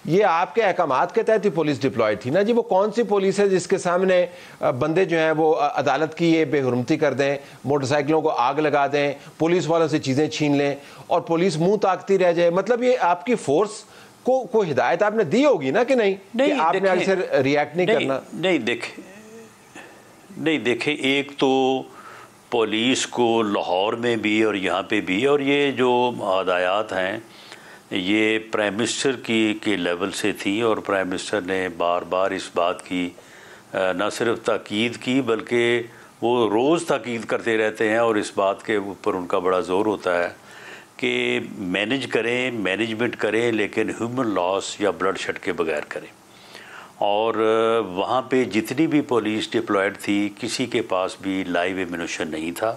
ये आपके अहकामात के तहत ही पुलिस डिप्लॉयड थी ना जी, वो कौन सी पुलिस है जिसके सामने बंदे जो हैं वो अदालत की ये बेहुरमती कर दें, मोटरसाइकिलों को आग लगा दें, पुलिस वालों से चीज़ें छीन लें और पुलिस मुंह ताकती रह जाए? मतलब ये आपकी फोर्स को हिदायत आपने दी होगी ना कि नहीं कि आपने ऐसे रिएक्ट नहीं करना?
नहीं देखें, एक तो पुलिस को लाहौर में भी और यहाँ पे भी, और ये जो हदायत हैं ये प्राइम मिनिस्टर के लेवल से थी, और प्राइम मिनिस्टर ने बार बार इस बात की न सिर्फ ताकीद की बल्कि वो रोज़ ताकीद करते रहते हैं, और इस बात के ऊपर उनका बड़ा ज़ोर होता है कि मैनेज करें, मैनेजमेंट करें, लेकिन ह्यूमन लॉस या ब्लड शेड के बगैर करें। और वहाँ पे जितनी भी पुलिस डिप्लॉयड थी, किसी के पास भी लाइव एम्यूनिशन नहीं था।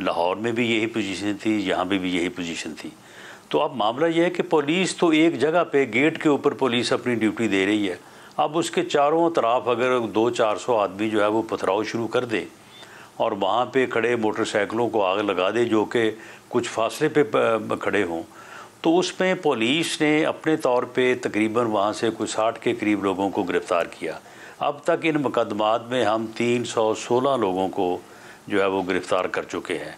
लाहौर में भी यही पोजीशन थी, यहाँ पे भी यही पोजीशन थी। तो अब मामला यह है कि पुलिस तो एक जगह पे गेट के ऊपर पुलिस अपनी ड्यूटी दे रही है, अब उसके चारों तरफ अगर 200-400 आदमी जो है वो पथराव शुरू कर दे और वहाँ पे खड़े मोटरसाइकिलों को आग लगा दे जो कि कुछ फासले पे खड़े हों, तो उसमें पुलिस ने अपने तौर पे तकरीबन वहाँ से कुछ 60 के करीब लोगों को गिरफ़्तार किया। अब तक इन मुकदमात में हम 316 लोगों को जो है वो गिरफ़्तार कर चुके हैं,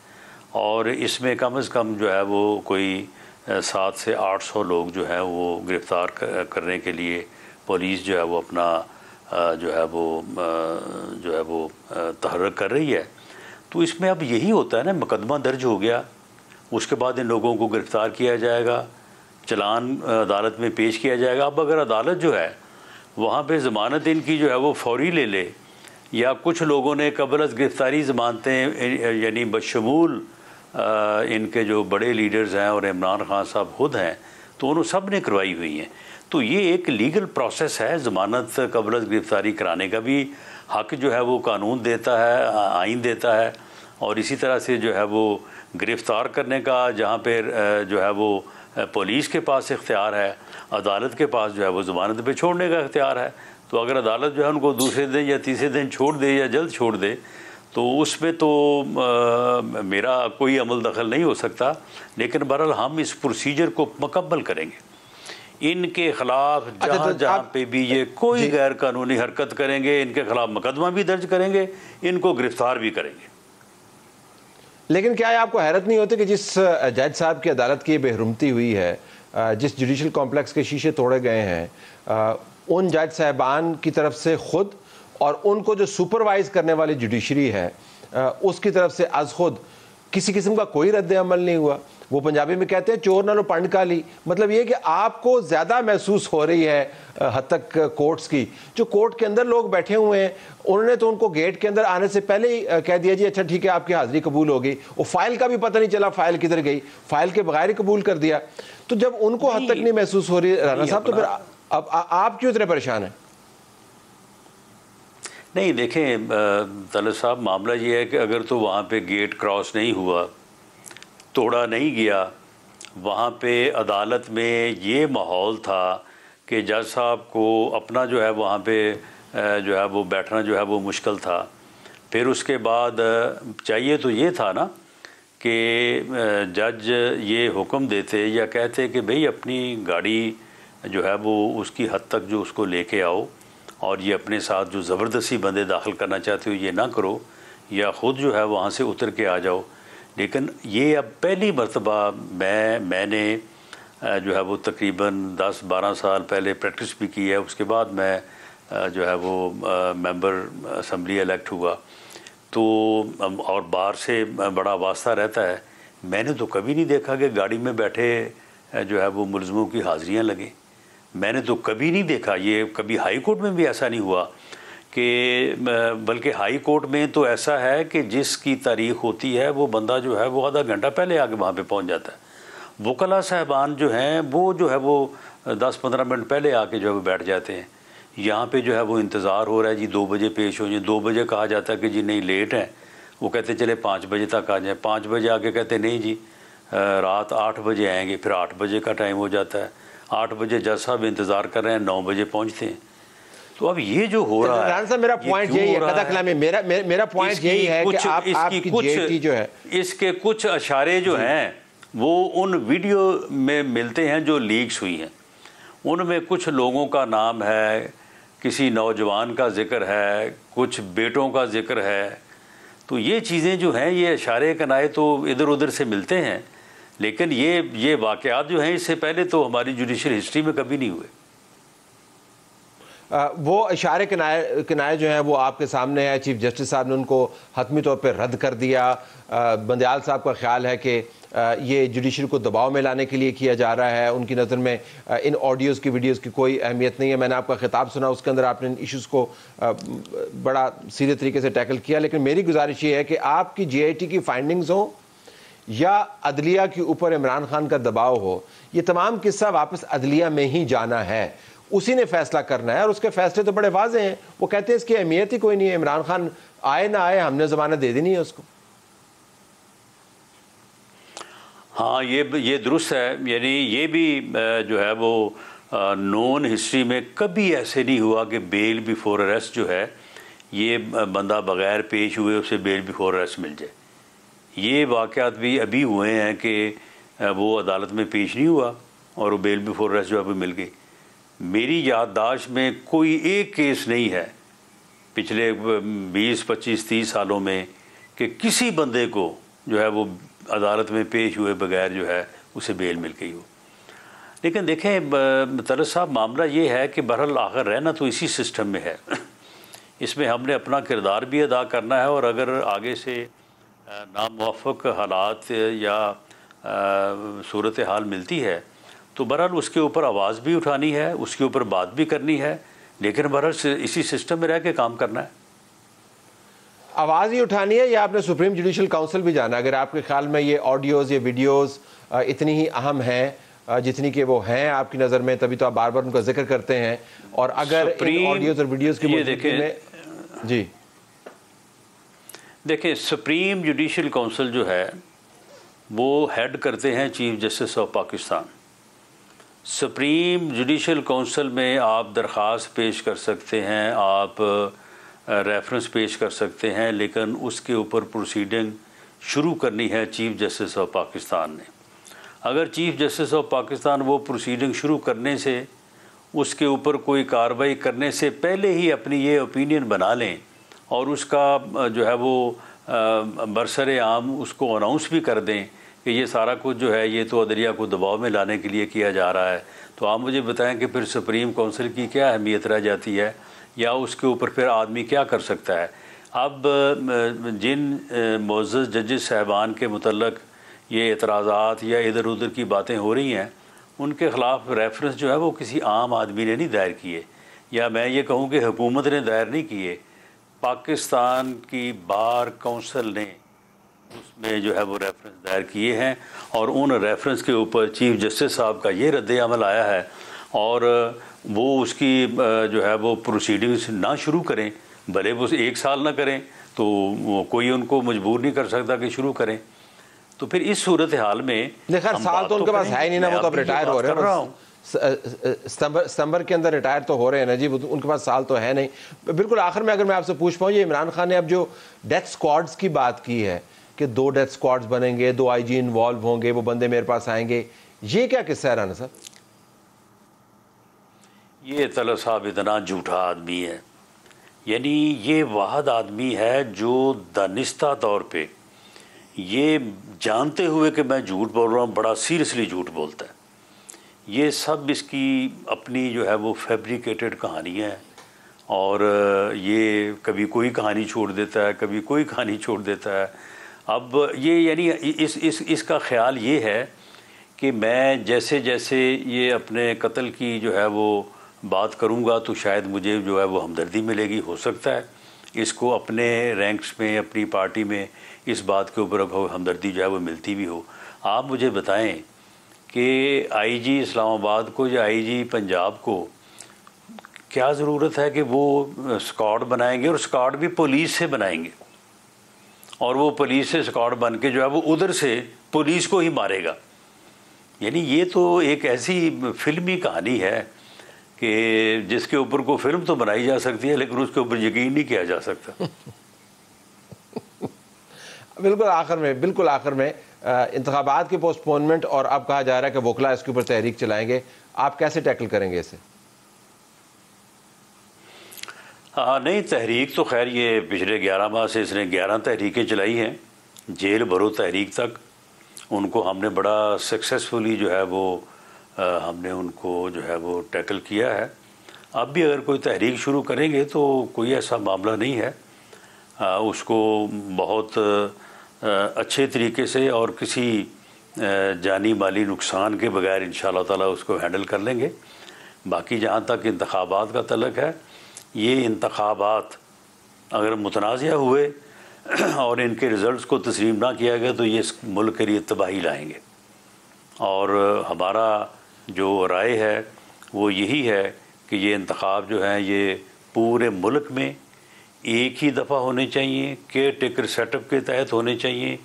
और इसमें कम से कम जो है वो कोई 700 से 800 लोग जो है वो गिरफ़्तार करने के लिए पुलिस जो है वो अपना जो है वो तहर्रुक कर रही है। तो इसमें अब यही होता है ना, मुकदमा दर्ज हो गया, उसके बाद इन लोगों को गिरफ़्तार किया जाएगा, चलान अदालत में पेश किया जाएगा। अब अगर अदालत जो है वहाँ पे ज़मानत इनकी जो है वो फौरी ले ले, या कुछ लोगों ने कबल अज़ गिरफ़्तारी ज़मानतें यानी बशमूल इनके जो बड़े लीडर्स हैं और इमरान खान साहब खुद हैं, तो उन्होंने सब ने करवाई हुई हैं। तो ये एक लीगल प्रोसेस है, ज़मानत कबल अज़ गिरफ़्तारी कराने का भी हक़ जो है वो कानून देता है, आइन देता है, और इसी तरह से जो है वो गिरफ़्तार करने का जहाँ पे जो है वो पुलिस के पास इख्तियार है, अदालत के पास जो है वो ज़मानत पे छोड़ने का इख्तियार है। तो अगर अदालत जो है उनको दूसरे दिन या तीसरे दिन छोड़ दे या जल्द छोड़ दे, तो उसमें तो मेरा कोई अमल दखल नहीं हो सकता। लेकिन बहरहाल हम इस प्रोसीजर को मुकम्मल करेंगे। इनके ख़िलाफ़ जहाँ पे भी ये कोई गैर कानूनी हरकत करेंगे, इनके ख़िलाफ़ मुकदमा भी दर्ज करेंगे, इनको गिरफ़्तार भी करेंगे।
लेकिन क्या आपको हैरत नहीं होती कि जिस जज साहब की अदालत की बेहरुमती हुई है, जिस जुडिशल कॉम्प्लेक्स के शीशे तोड़े गए हैं, उन जज साहबान की तरफ से खुद और उनको जो सुपरवाइज करने वाली जुडिशरी है उसकी तरफ से अज खुद किसी किस्म का कोई रद्द अमल नहीं हुआ। वो पंजाबी में कहते हैं चोर नालो पंड काली, मतलब ये कि आपको ज़्यादा महसूस हो रही है हद तक कोर्ट्स की। जो कोर्ट के अंदर लोग बैठे हुए हैं उन्होंने तो उनको गेट के अंदर आने से पहले ही कह दिया जी अच्छा ठीक है आपकी हाज़िरी कबूल हो गई, वो फाइल का भी पता नहीं चला फाइल किधर गई, फाइल के बगैर ही कबूल कर दिया। तो जब उनको हद तक नहीं महसूस हो रही राना साहब, तो फिर अब आप क्यों इतने परेशान हैं?
नहीं देखें तलत साहब, मामला ये है कि अगर तो वहाँ पे गेट क्रॉस नहीं हुआ, तोड़ा नहीं गया, वहाँ पे अदालत में ये माहौल था कि जज साहब को अपना जो है वहाँ पे जो है वो बैठना जो है वो मुश्किल था। फिर उसके बाद चाहिए तो ये था ना कि जज ये हुक्म देते या कहते कि भाई अपनी गाड़ी जो है वो उसकी हद तक जो उसको लेके आओ, और ये अपने साथ जो ज़बरदस्ती बंदे दाखिल करना चाहते हो ये ना करो, या ख़ुद जो है वहाँ से उतर के आ जाओ। लेकिन ये अब पहली मरतबा मैंने जो है वो तकरीबन 10-12 साल पहले प्रैक्टिस भी की है। उसके बाद मैं जो है वो मेंबर असम्बली इलेक्ट हुआ, तो और बार से बड़ा वास्ता रहता है। मैंने तो कभी नहीं देखा कि गाड़ी में बैठे जो है वो मुलज़मों की हाज़िरियाँ लगें। मैंने तो कभी नहीं देखा, ये कभी हाई कोर्ट में भी ऐसा नहीं हुआ कि, बल्कि हाई कोर्ट में तो ऐसा है कि जिसकी तारीख़ होती है वो बंदा जो है वो आधा घंटा पहले आके वहाँ पे पहुँच जाता है। वकला साहबान जो हैं वो जो है वो 10-15 मिनट पहले आके जो है वो बैठ जाते हैं। यहाँ पे जो है वो इंतज़ार हो रहा है जी 2 बजे पेश हो जाए। 2 बजे कहा जाता है कि जी नहीं लेट है, वो कहते चले 5 बजे तक आ जाए। 5 बजे आके कहते नहीं जी रात 8 बजे आएंगे। फिर 8 बजे का टाइम हो जाता है। 8 बजे जज साहब इंतज़ार कर रहे हैं, 9 बजे पहुँचते हैं। तो अब ये जो हो रहा है,
मेरा पॉइंट यही है, मेरा पॉइंट यही है कि आपकी जेटी जो है
इसके कुछ इशारे जो हैं वो उन वीडियो में मिलते हैं जो लीक्स हुई हैं। उनमें कुछ लोगों का नाम है, किसी नौजवान का जिक्र है, कुछ बेटों का जिक्र है। तो ये चीज़ें जो हैं ये इशारे कनाए तो इधर उधर से मिलते हैं, लेकिन ये वाक़यात जो हैं इससे पहले तो हमारी जुडिशल हिस्ट्री में कभी नहीं हुए।
वो इशारे किनाए जो हैं वो आपके सामने है। चीफ जस्टिस साहब ने उनको हतमी तौर पे रद्द कर दिया। बंदयाल साहब का ख्याल है कि ये जुडिशरी को दबाव में लाने के लिए किया जा रहा है। उनकी नज़र में इन ऑडियोज़ की वीडियोज़ की कोई अहमियत नहीं है। मैंने आपका खिताब सुना, उसके अंदर आपने इन इशूज़ को बड़ा सीधे तरीके से टैकल किया। लेकिन मेरी गुजारिश ये है कि आपकी GIT की फाइंडिंग्स हो या अदलिया के ऊपर इमरान खान का दबाव हो, ये तमाम किस्सा वापस अदलिया में ही जाना है। उसी ने फैसला करना है और उसके फैसले तो बड़े वाजे हैं। वो कहते हैं इसकी अहमियत ही कोई नहीं है, इमरान खान आए ना आए हमने ज़मानत दे देनी है उसको।
हाँ, ये दुरुस्त है। यानी ये भी जो है वो नॉन हिस्ट्री में कभी ऐसे नहीं हुआ कि बेल बिफोर अरेस्ट जो है ये बंदा बग़ैर पेश हुए उसे बेल बिफोर अरेस्ट मिल जाए। ये वाक़यात भी अभी हुए हैं कि वो अदालत में पेश नहीं हुआ और वो बेल बिफोर अरेस्ट जो है वो मिल गई। मेरी याददाश्त में कोई एक केस नहीं है पिछले 20, 25, 30 सालों में कि किसी बंदे को जो है वो अदालत में पेश हुए बगैर जो है उसे बेल मिल गई हो। लेकिन देखें तलत साहब, मामला ये है कि बहरहाल आखिर रहना तो इसी सिस्टम में है। इसमें हमने अपना किरदार भी अदा करना है, और अगर आगे से नामुवाफ़िक हालात या सूरत हाल मिलती है तो बहरहाल उसके ऊपर आवाज़ भी उठानी है, उसके ऊपर बात भी करनी है, लेकिन बहरहाल इसी सिस्टम में रह के काम करना है।
आवाज़ ही उठानी है या आपने सुप्रीम जुडिशल काउंसिल भी जाना? अगर आपके ख्याल में ये ऑडियोज़, ये वीडियोज़ इतनी ही अहम हैं जितनी कि वो हैं आपकी नज़र में, तभी तो आप बार बार उनका जिक्र करते हैं। और अगर इन ऑडियोज़ और वीडियोज़ की मौजूदगी में जी
देखिए, सुप्रीम जुडिशल काउंसिल जो है वो हेड करते हैं chief justice of Pakistan. Supreme judicial council में आप दरख्वास्त पेश कर सकते हैं, आप रेफरेंस पेश कर सकते हैं, लेकिन उसके ऊपर प्रोसीडिंग शुरू करनी है चीफ जस्टिस ऑफ पाकिस्तान ने। अगर चीफ जस्टिस ऑफ पाकिस्तान वो प्रोसीडिंग शुरू करने से, उसके ऊपर कोई कार्रवाई करने से पहले ही अपनी ये ओपिनियन बना लें और उसका जो है वो बरसरे आम उसको अनाउंस भी कर दें कि ये सारा कुछ जो है ये तो अदलिया को दबाव में लाने के लिए किया जा रहा है, तो आप मुझे बताएं कि फिर सुप्रीम काउंसिल की क्या अहमियत रह जाती है, या उसके ऊपर फिर आदमी क्या कर सकता है। अब जिन मोअज़्ज़ज़ जजेस साहबान के मुतल्लक ये एतराज़ात या इधर उधर की बातें हो रही हैं, उनके ख़िलाफ़ रेफरेंस जो है वो किसी आम आदमी ने नहीं दायर किए, या मैं ये कहूँ कि हुकूमत ने दायर नहीं किए। पाकिस्तान की बार काउंसिल ने उसमें जो है वो रेफरेंस दायर किए हैं, और उन रेफरेंस के ऊपर चीफ जस्टिस साहब का ये रद्द अमल आया है, और वो उसकी जो है वो प्रोसीडिंग्स ना शुरू करें, भले वो 1 साल ना करें तो कोई उनको मजबूर नहीं कर सकता कि शुरू करें। तो फिर इस सूरत हाल में
साल तो उनके पास है ही नहीं ना, वो तो अब रिटायर हो रहे हैं, सितंबर के अंदर रिटायर तो हो रहे हैं ना जी, उनके पास साल तो है नहीं। बिल्कुल आखिर में अगर मैं आपसे पूछ पाऊँ, ये इमरान खान ने अब जो डेथ स्क्वाड्स की बात की है कि 2 डेथ स्क्वाड्स बनेंगे, 2 IG इन्वॉल्व होंगे, वो बंदे मेरे पास आएंगे, ये क्या किस्सा है राना साहब?
ये तलत साहब इतना झूठा आदमी है, यानी ये वाहद आदमी है जो दानिस्ता तौर पे ये जानते हुए कि मैं झूठ बोल रहा हूँ बड़ा सीरियसली झूठ बोलता है। ये सब इसकी अपनी जो है वो फैब्रिकेटेड कहानियाँ हैं, और ये कभी कोई कहानी छोड़ देता है, कभी कोई कहानी छोड़ देता है। अब ये यानी इसका ख्याल ये है कि मैं जैसे जैसे ये अपने कत्ल की जो है वो बात करूँगा तो शायद मुझे जो है वो हमदर्दी मिलेगी। हो सकता है इसको अपने रैंक्स में, अपनी पार्टी में इस बात के ऊपर हमदर्दी जो है वो मिलती भी हो। आप मुझे बताएं कि IG इस्लामाबाद को या IG पंजाब को क्या ज़रूरत है कि वो स्क्वाड बनाएंगे, और स्क्वाड भी पुलिस से बनाएंगे, और वो पुलिस से स्क्वाड बन के जो है वो उधर से पुलिस को ही मारेगा। यानी ये तो एक ऐसी फिल्मी कहानी है कि जिसके ऊपर कोई फिल्म तो बनाई जा सकती है, लेकिन उसके ऊपर यकीन नहीं किया जा सकता।
बिल्कुल आखिर में इंतखाबात की पोस्टपोनमेंट, और अब कहा जा रहा है कि वोकला इसके ऊपर तहरीक चलाएंगे, आप कैसे टैकल करेंगे इसे?
नहीं, तहरीक तो खैर ये पिछले 11 माह से इसने 11 तहरीकें चलाई हैं, जेल भरो तहरीक तक। उनको हमने बड़ा सक्सेसफुली जो है वो हमने उनको जो है वो टैकल किया है। अब भी अगर कोई तहरीक शुरू करेंगे तो कोई ऐसा मामला नहीं है, उसको बहुत अच्छे तरीके से और किसी जानी माली नुकसान के बगैर इंशाअल्लाह ताला उसको हैंडल कर लेंगे। बाकी जहाँ तक इंतखाबात का तल्लक है, ये इंतखाबात अगर मुतनाज़ा हुए और इनके रिज़ल्ट्स को तस्लीम ना किया गया तो ये इस मुल्क के लिए तबाही लाएंगे। और हमारा जो राय है वो यही है कि ये इंतखाब जो हैं ये पूरे मुल्क में एक ही दफ़ा होने चाहिए, केयर टेकर सेटअप के तहत होने चाहिए,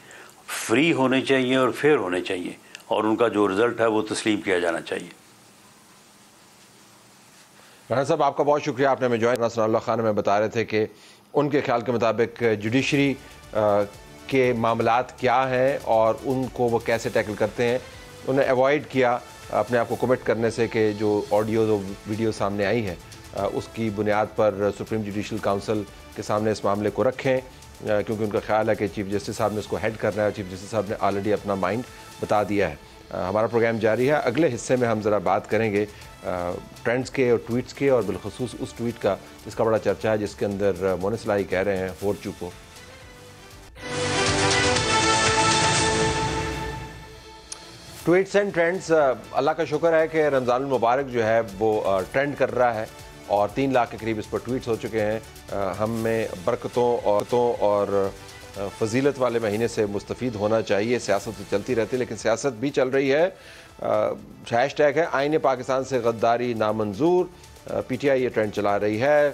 फ्री होने चाहिए और फेयर होने चाहिए, और उनका जो रिज़ल्ट है वो तस्लीम किया जाना चाहिए।
राना साहब, आपका बहुत शुक्रिया, आपने हमें ज्वाइन। सनाउल्लाह खान में बता रहे थे कि उनके ख्याल के मुताबिक जुडिशरी के मामलात क्या हैं और उनको वो कैसे टैकल करते हैं। उन्हें अवॉइड किया अपने आप को कमिट करने से कि जो ऑडियो वीडियो सामने आई है उसकी बुनियाद पर सुप्रीम जुडिशल काउंसिल के सामने इस मामले को रखें, क्योंकि उनका ख्याल है कि चीफ जस्टिस साहब ने इसको हेड करना है। चीफ जस्टिस साहब ने ऑलरेडी अपना माइंड बता दिया है। हमारा प्रोग्राम जारी है। अगले हिस्से में हम ज़रा बात करेंगे ट्रेंड्स के और ट्वीट्स के, और बिलखुसूस उस ट्वीट का जिसका बड़ा चर्चा है, जिसके अंदर मोनिस इलाही कह रहे हैं होर चुपो। ट्वीट्स एंड ट्रेंड्स, अल्लाह का शुक्र है कि रमज़ान मुबारक जो है वो ट्रेंड कर रहा है और 3 लाख के करीब इस पर ट्वीट्स हो चुके हैं। हम में बरकतों और फजीलत वाले महीने से मुस्तफ़ीद होना चाहिए। सियासत तो चलती रहती है, लेकिन सियासत भी चल रही है। हैशटैग है आईने पाकिस्तान से गद्दारी नामंजूर। PTI ये ट्रेंड चला रही है।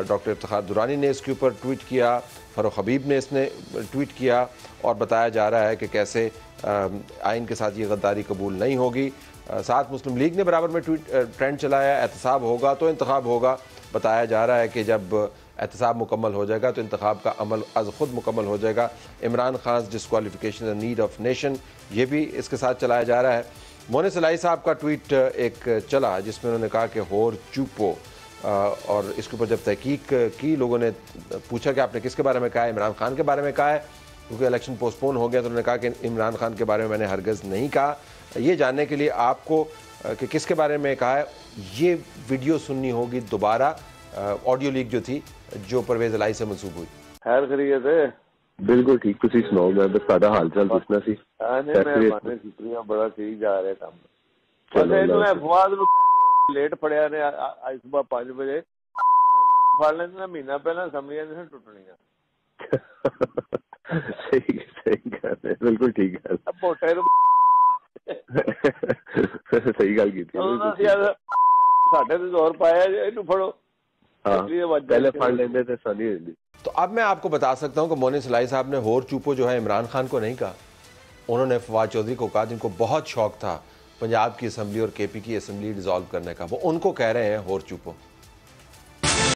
डॉक्टर इफ्तिखार दुरानी ने इसके ऊपर ट्वीट किया, फ़ारूक हबीब ने इसने ट्वीट किया, और बताया जा रहा है कि कैसे आइन के साथ ये गद्दारी कबूल नहीं होगी। साथ मुस्लिम लीग ने बराबर में ट्रेंड चलाया, एहतसाब होगा तो इंतखाब होगा। बताया जा रहा है कि जब एहतसाब मुकम्मल हो जाएगा तो इंतखाब का अमल अज खुद मुकम्मल हो जाएगा। Imran Khan disqualification need of nation, ये भी इसके साथ चलाया जा रहा है। मोनिस इलाही साहब का ट्वीट एक चला जिसमें उन्होंने कहा कि होर चुपो, और इसके ऊपर जब तहकीक की लोगों ने पूछा कि आपने किसके बारे में कहा है, इमरान खान के बारे में कहा है, क्योंकि इलेक्शन पोस्टपोन हो गया, तो उन्होंने कहा कि इमरान खान के बारे में मैंने हरगज़ नहीं कहा। ये जानने के लिए आपको कि किसके बारे में कहा है, ये वीडियो सुननी होगी दोबारा। ऑडियो लीक जो थी, जो परवेज़ इलाही से मंसूब हुई।
खैर खरीद है,
बिल्कुल ठीक, तुसी सुनाओ, मैं बस सादा हाल चाल पूछना सी।
मैं छुट्टियां बड़ा सही जा रहे काम। फवाद लेट पड़िया ने आज सुबह 5 बजे फड़ लेंदे ना, महीना पहला असम्बलियां नहीं टुटनियां।
सही गल है, बिल्कुल ठीक है।
वोटे
सही गल कीती।
ਸਾਡੇ ਤੇ ਜ਼ੋਰ ਪਾਇਆ ਜੇ ਇਹਨੂੰ ਫੜੋ।
हाँ पहले फड़ लेते थे सनी हिंदी।
तो अब मैं आपको बता सकता हूं कि मोनिस इलाही साहब ने होर चूपो जो है इमरान खान को नहीं कहा, उन्होंने फवाद चौधरी को कहा, जिनको बहुत शौक था पंजाब की असम्बली और केपी की असम्बली डिसॉल्व करने का, वो उनको कह रहे हैं होर चूपो।